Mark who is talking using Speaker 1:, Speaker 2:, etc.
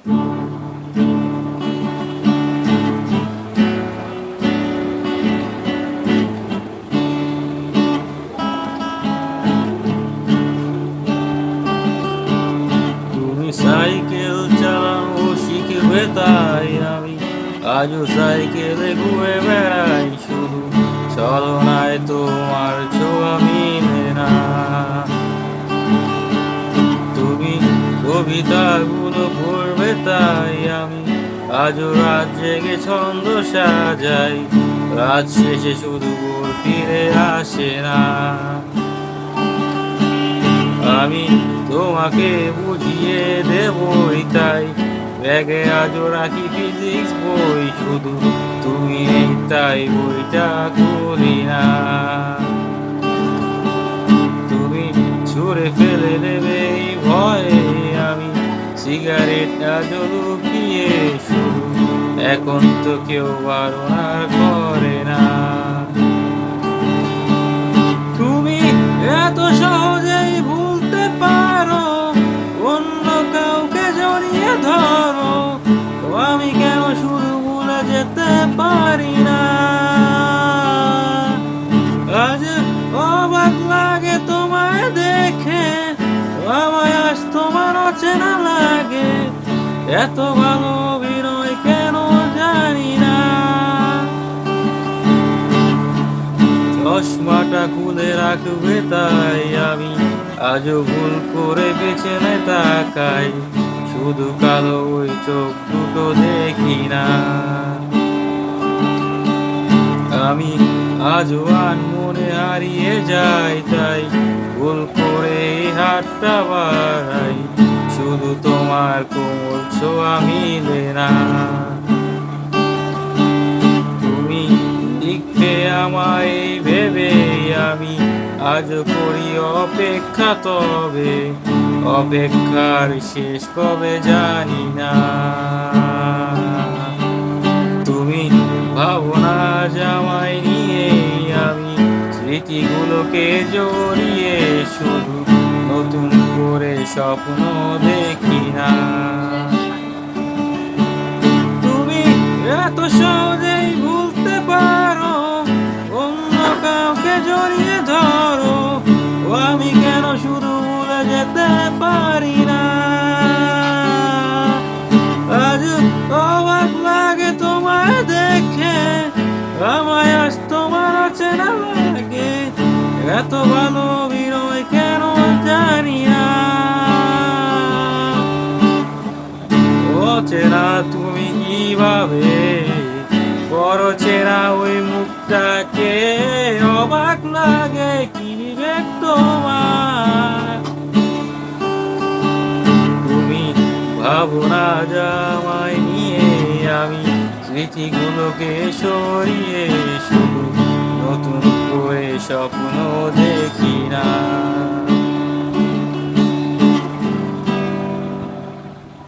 Speaker 1: তুমি সাইকেল চালানো শিখবে তাই আমি আজও সাইকেলে ঘুরে বেড়াই, শুধু চলনায় তোমার ছোঁয়া মিলে না। তুমি কবিতাগুলো পড়বে তাই আমি আজও রাত জেগে ছন্দ সাজাই, রাত শেষে শুধু ভোর ফিরে আসে না। আমি তোমাকে বুঝিয়ে দেবই তাই ব্যাগে আজও রাখি ফিজিক্স বই, শুধু তুমি নেই তাই বইটা খুলি না। তুমি ছুঁড়ে ফেলে দেবে এই ভয়ে আমি সিগারেট আজও লুকিয়ে, শুধু এখন তো কেউ বারণ করে না। তুমি এত সহজেই ভুলতে পারো, অন্য কাউকে জড়িয়ে ধরো, আমি কেন শুধু ভুলে যেতে পারি না। আজ অবাক লাগে তোমায় দেখে, আমায় আজ তোমার অচেনা লাগে, এত ভালো অভিনয় কেন জানি না। চশমাটা খুলে রাখবে তাই আমি আজও ভুল করে পেছনে তাকাই, শুধু কালো ওই চোখ দুটো দেখি না। আমি আজও আনমনে হারিয়ে যাই তাই ভুল করে হাতটা বাড়াই, শুধু তোমার কোমল ছোঁয়া মিলে না। তুমি লিখবে আমায় ভেবে আমি আজ করি অপেক্ষা, তবে অপেক্ষার শেষ কবে জানি না। তুমি ভাবনা জামাই নিয়ে আমি স্মৃতিগুলোকে জড়িয়ে, শুধু নতুন করে স্বপ্ন দেখি না। তুমি এত সহজেই ভুলতে পারো, অন্য কাউকে জড়িয়ে ধরো, আমি কেন শুধু ভুলে যেতে পারি না। আজ অবাক লাগে তোমায় দেখে, আমায় আজ তোমার অচেনা লাগে, এত ভালো অভিনয় কেন জানি না। অচেনা তুমি কিভাবে বড় চেনা ওই মুখটাকে, অবাক লাগে কি বিবেক তোমার। তুমি ভাবনা জামাই নিয়ে আমি স্মৃতিগুলোকে সরিয়ে, শুধু নতুন করে স্বপ্ন দেখি না।